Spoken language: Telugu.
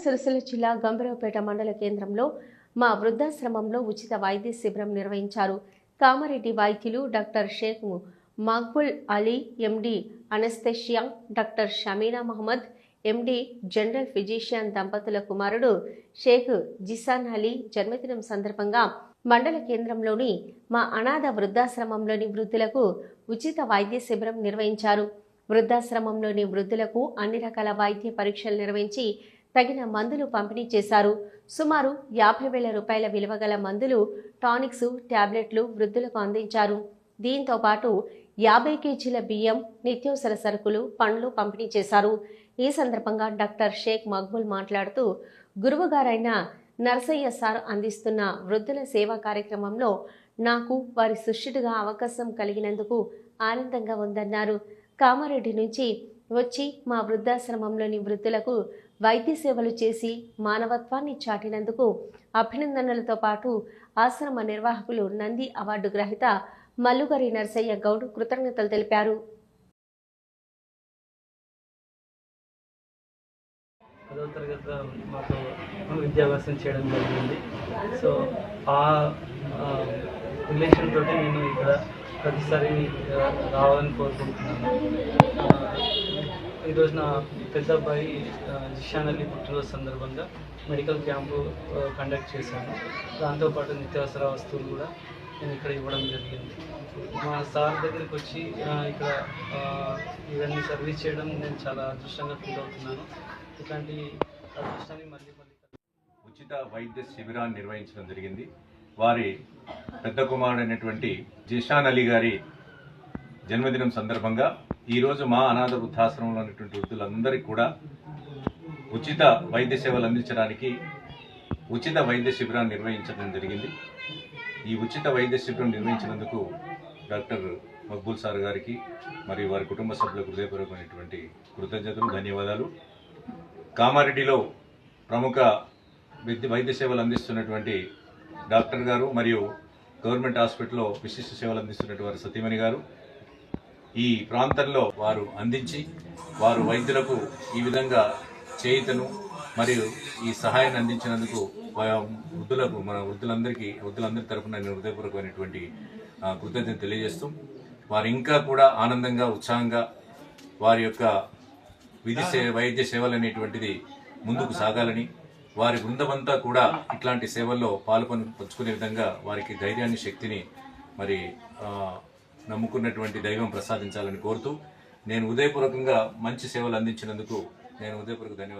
సిరిసిల్ల జిల్లా గంభీరావుపేట మండల కేంద్రంలో మా వృద్ధాశ్రమంలో ఉచిత వైద్య శిబిరం నిర్వహించారు. కామారెడ్డి వైద్యులు doctor Shaikh Maqbool Ali, MD anaesthesia, doctor Shamina Mohammed, MD general physician దంపతుల కుమారుడు షేక్ జిసాన్ అలీ జన్మదినం సందర్భంగా మండల కేంద్రంలోని మా అనాథ వృద్ధాశ్రమంలోని వృద్ధులకు ఉచిత వైద్య శిబిరం నిర్వహించారు. వృద్ధాశ్రమంలోని వృద్ధులకు అన్ని రకాల వైద్య పరీక్షలు నిర్వహించి తగిన మందులు పంపిణీ చేశారు. సుమారు 50,000 రూపాయల విలువ గల మందులు, టానిక్స్, టాబ్లెట్లు వృద్ధులకు అందించారు. దీంతో పాటు 50 కేజీల బియ్యం, నిత్యావసర సరుకులు, పండ్లు పంపిణీ చేశారు. ఈ సందర్భంగా డాక్టర్ షేక్ మక్బుల్ మాట్లాడుతూ, గురువుగారైన నర్సయ్య సార్ అందిస్తున్న వృద్ధుల సేవా కార్యక్రమంలో నాకు వారి శిష్యుడిగా అవకాశం కలిగినందుకు ఆనందంగా ఉందన్నారు. కామారెడ్డి నుంచి వచ్చి మా వృద్ధాశ్రమంలోని వృద్ధులకు వైద్య సేవలు చేసి మానవత్వాన్ని చాటినందుకు అభినందనలతో పాటు ఆశ్రమ నిర్వాహకులు నంది అవార్డు గ్రహీత మల్లుగారి నర్సయ్య గౌడ్ కృతజ్ఞతలు తెలిపారు. పదవ తరగతిలో మాకు విద్యాభ్యాసం చేయడం జరిగింది. సో ఆ రిలేషన్ తోటి నేను ఇక్కడ ప్రతిసారి రావాలని కోరుకుంటున్నాను. ఈరోజు నా పెద్ద అబ్బాయి జిషాన్ అలీ పుట్టినరోజు సందర్భంగా మెడికల్ క్యాంపు కండక్ట్ చేశాను. దాంతోపాటు నిత్యావసర వస్తువులు కూడా నేను ఇక్కడ ఇవ్వడం జరిగింది. మా సార్ దగ్గరికి వచ్చి ఇక్కడ ఇవన్నీ సర్వీస్ చేయడం నేను చాలా అదృష్టంగా ఫీల్ అవుతున్నాను. ఇట్లాంటి అదృష్టాన్ని మళ్ళీ ఉచిత వైద్య శిబిరాన్ని నిర్వహించడం జరిగింది. వారి పెద్ద కుమారుడైనటువంటి జిషాన్ అలీ గారి జన్మదినం సందర్భంగా ఈరోజు మా అనాథ వృద్ధాశ్రమంలో ఉన్నటువంటి వృద్ధులందరికీ కూడా ఉచిత వైద్య సేవలు అందించడానికి ఉచిత వైద్య శిబిరాన్ని నిర్వహించడం జరిగింది. ఈ ఉచిత వైద్య శిబిరం నిర్వహించినందుకు డాక్టర్ మక్బుల్ సార్ గారికి మరియు వారి కుటుంబ సభ్యులకు హృదయపూర్వకమైనటువంటి కృతజ్ఞతలు, ధన్యవాదాలు. కామారెడ్డిలో ప్రముఖ వైద్య సేవలు అందిస్తున్నటువంటి డాక్టర్ గారు మరియు గవర్నమెంట్ హాస్పిటల్లో విశిష్ట సేవలు అందిస్తున్నటువంటి వారి సతీమణి గారు ఈ ప్రాంతంలో వారు అందించి వారు వైద్యులకు ఈ విధంగా చేయుతను మరియు ఈ సహాయాన్ని అందించినందుకు వృద్ధులకు మన వృద్ధులందరి తరఫున నేను హృదయపూర్వకమైనటువంటి కృతజ్ఞత తెలియజేస్తూ వారు ఇంకా కూడా ఆనందంగా, ఉత్సాహంగా వారి యొక్క వైద్య సేవలు అనేటువంటిది ముందుకు సాగాలని, వారి బృందమంతా కూడా ఇట్లాంటి సేవల్లో పంచుకునే విధంగా వారికి ధైర్యాన్ని, శక్తిని మరి నమ్ముకున్నటువంటి దైవం ప్రసాదించాలని కోరుతూ నేను హృదయపూర్వకంగా మంచి సేవలు అందించినందుకు నేను హృదయపూర్వక ధన్యవాదాలు.